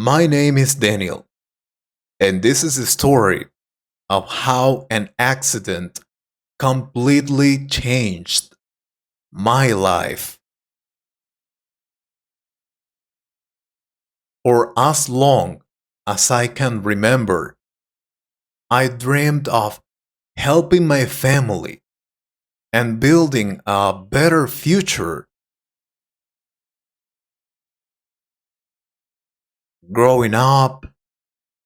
My name is Daniel, and this is a story of how an accident completely changed my life. For as long as I can remember, I dreamed of helping my family and building a better future. Growing up,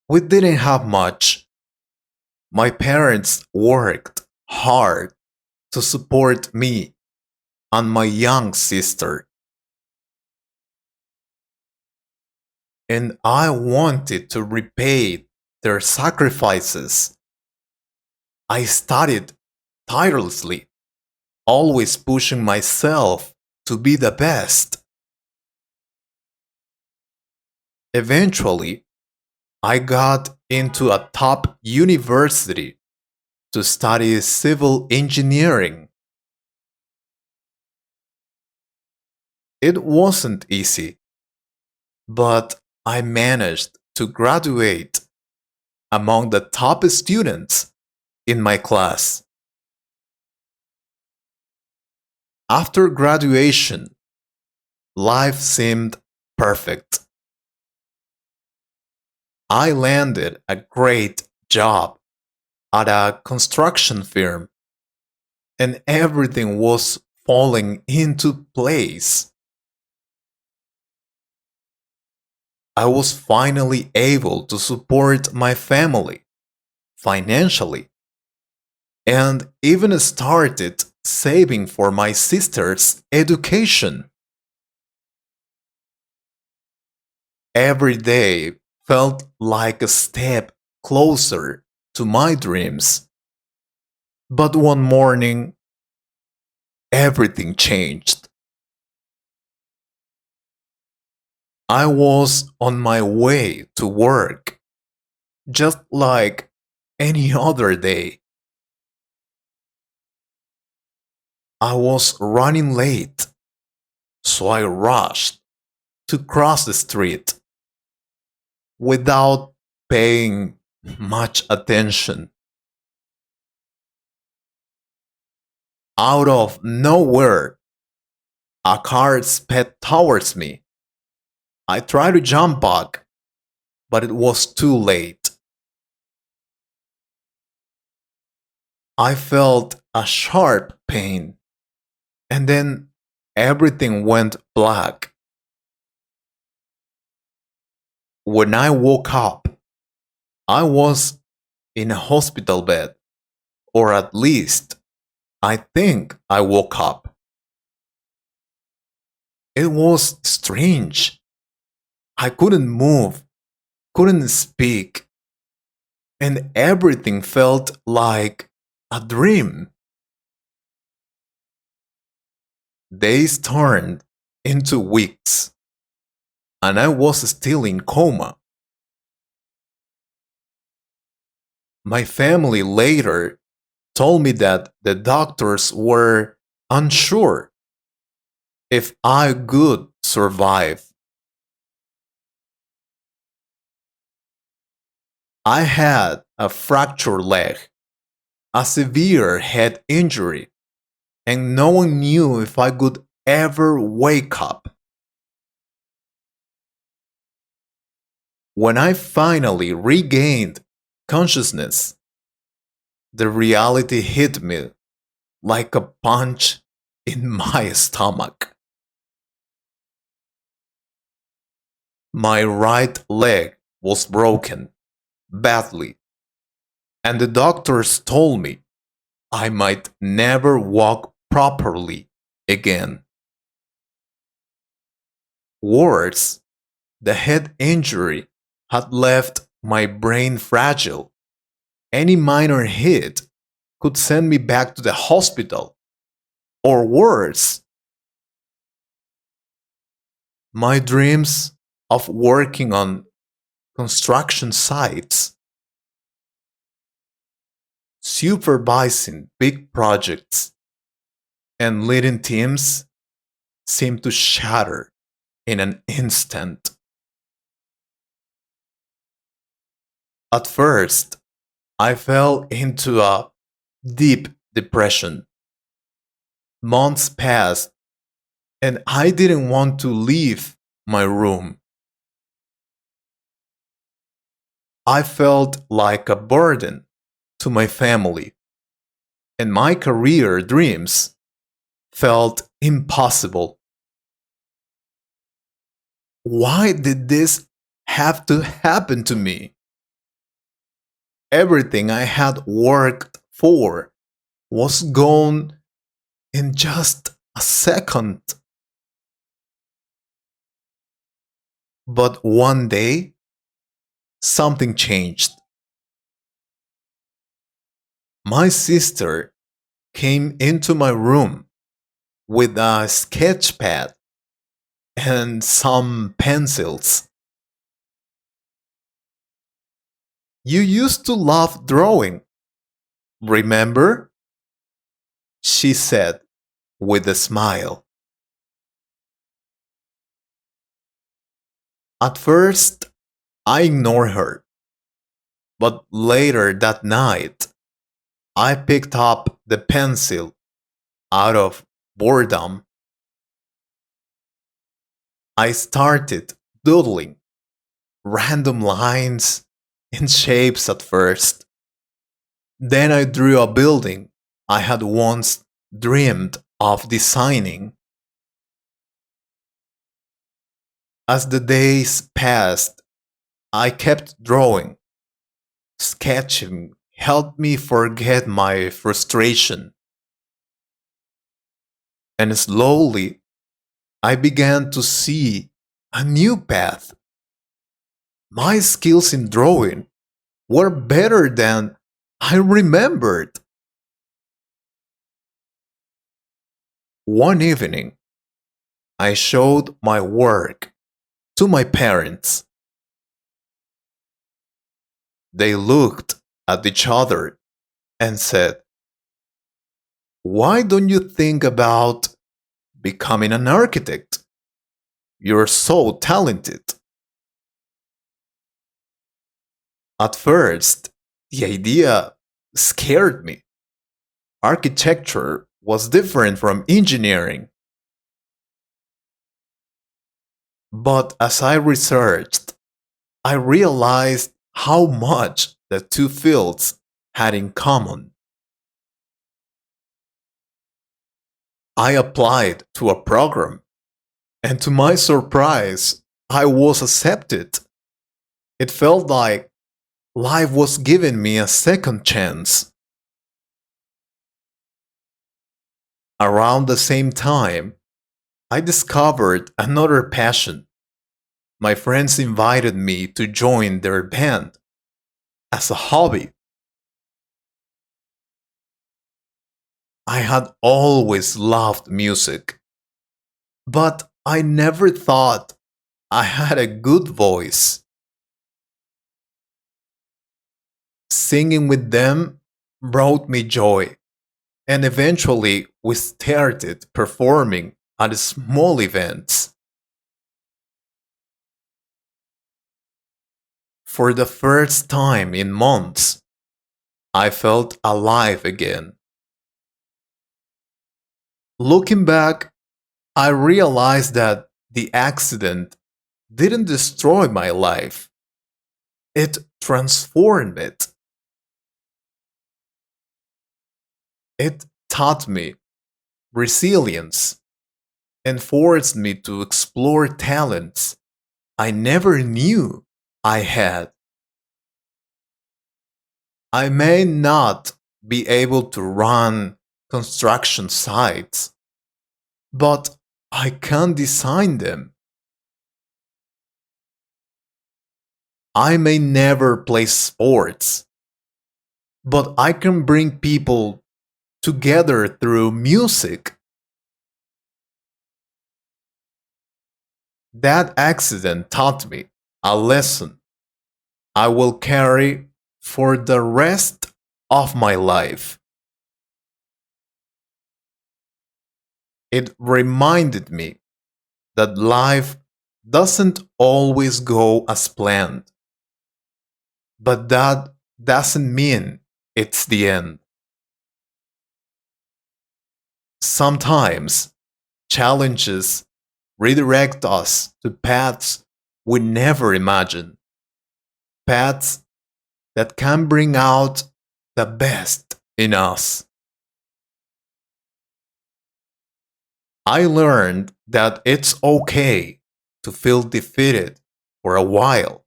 we didn't have much. My parents worked hard to support me and my young sister, and I wanted to repay their sacrifices. I studied tirelessly, always pushing myself to be the best. Eventually, I got into a top university to study civil engineering. It wasn't easy, but I managed to graduate among the top students in my class. After graduation, life seemed perfect. I landed a great job at a construction firm, and everything was falling into place. I was finally able to support my family financially and even started saving for my sister's education. Every day felt like a step closer to my dreams. But one morning, everything changed. I was on my way to work, just like any other day. I was running late, so I rushed to cross the street without paying much attention. Out of nowhere, a car sped towards me. I tried to jump back, but it was too late. I felt a sharp pain, and then everything went black. When I woke up, I was in a hospital bed, or at least I think I woke up. It was strange. I couldn't move, couldn't speak, and everything felt like a dream. Days turned into weeks, and I was still in coma. My family later told me that the doctors were unsure if I could survive. I had a fractured leg, a severe head injury, and no one knew if I could ever wake up. When I finally regained consciousness, the reality hit me like a punch in my stomach. My right leg was broken badly, and the doctors told me I might never walk properly again. Worse, the head injury had left my brain fragile. Any minor hit could send me back to the hospital, or worse, my dreams of working on construction sites, supervising big projects, and leading teams seemed to shatter in an instant. At first, I fell into a deep depression. Months passed, and I didn't want to leave my room. I felt like a burden to my family, and my career dreams felt impossible. Why did this have to happen to me? Everything I had worked for was gone in just a second. But one day, something changed. My sister came into my room with a sketch pad and some pencils. You used to love drawing, remember? She said with a smile. At first, I ignored her, but later that night, I picked up the pencil out of boredom. I started doodling random lines and shapes at first. Then I drew a building I had once dreamed of designing. As the days passed, I kept drawing. Sketching helped me forget my frustration. And slowly, I began to see a new path. My skills in drawing were better than I remembered. One evening, I showed my work to my parents. They looked at each other and said, "Why don't you think about becoming an architect? You're so talented." At first, the idea scared me. Architecture was different from engineering. But as I researched, I realized how much the two fields had in common. I applied to a program, and to my surprise, I was accepted. It felt like life was giving me a second chance. Around the same time, I discovered another passion. My friends invited me to join their band as a hobby. I had always loved music, but I never thought I had a good voice. Singing with them brought me joy, and eventually we started performing at small events. For the first time in months, I felt alive again. Looking back, I realized that the accident didn't destroy my life, it transformed it. It taught me resilience and forced me to explore talents I never knew I had. I may not be able to run construction sites, but I can design them. I may never play sports, but I can bring people together through music. That accident taught me a lesson I will carry for the rest of my life. It reminded me that life doesn't always go as planned. But that doesn't mean it's the end. Sometimes challenges redirect us to paths we never imagined, paths that can bring out the best in us. I learned that it's okay to feel defeated for a while,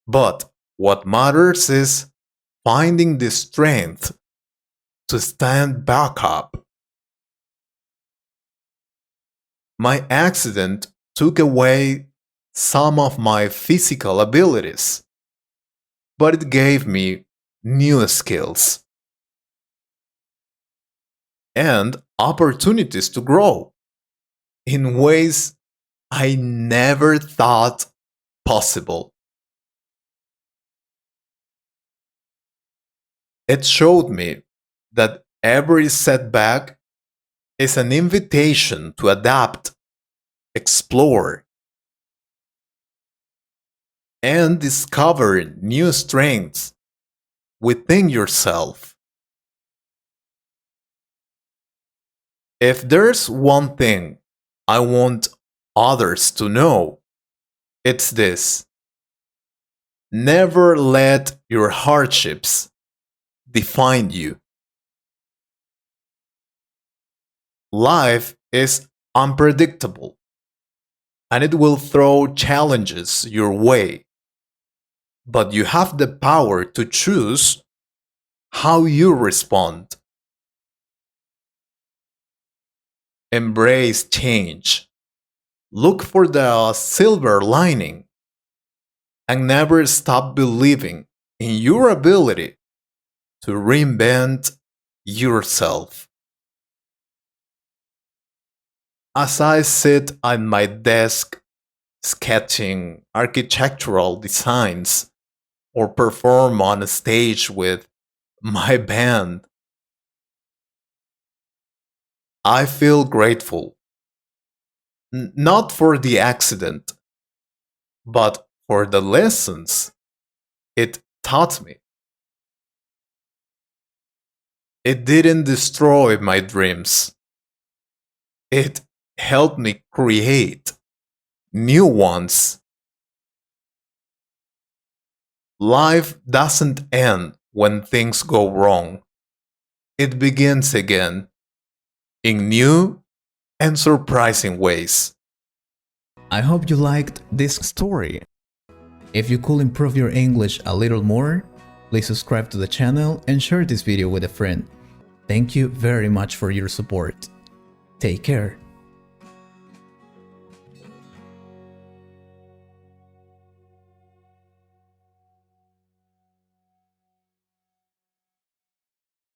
but what matters is finding the strength to stand back up. My accident took away some of my physical abilities, but it gave me new skills and opportunities to grow in ways I never thought possible. It showed me that every setback is an invitation to adapt, explore, and discover new strengths within yourself. If there's one thing I want others to know, it's this: never let your hardships define you. Life is unpredictable, and it will throw challenges your way, but you have the power to choose how you respond. Embrace change. Look for the silver lining and never stop believing in your ability to reinvent yourself. As I sit at my desk sketching architectural designs or perform on a stage with my band, I feel grateful, not for the accident, but for the lessons it taught me. It didn't destroy my dreams, it helped me create new ones. Life doesn't end when things go wrong, it begins again in new and surprising ways. I hope you liked this story. If you could improve your English a little more, please subscribe to the channel and share this video with a friend. Thank you very much for your support. Take care.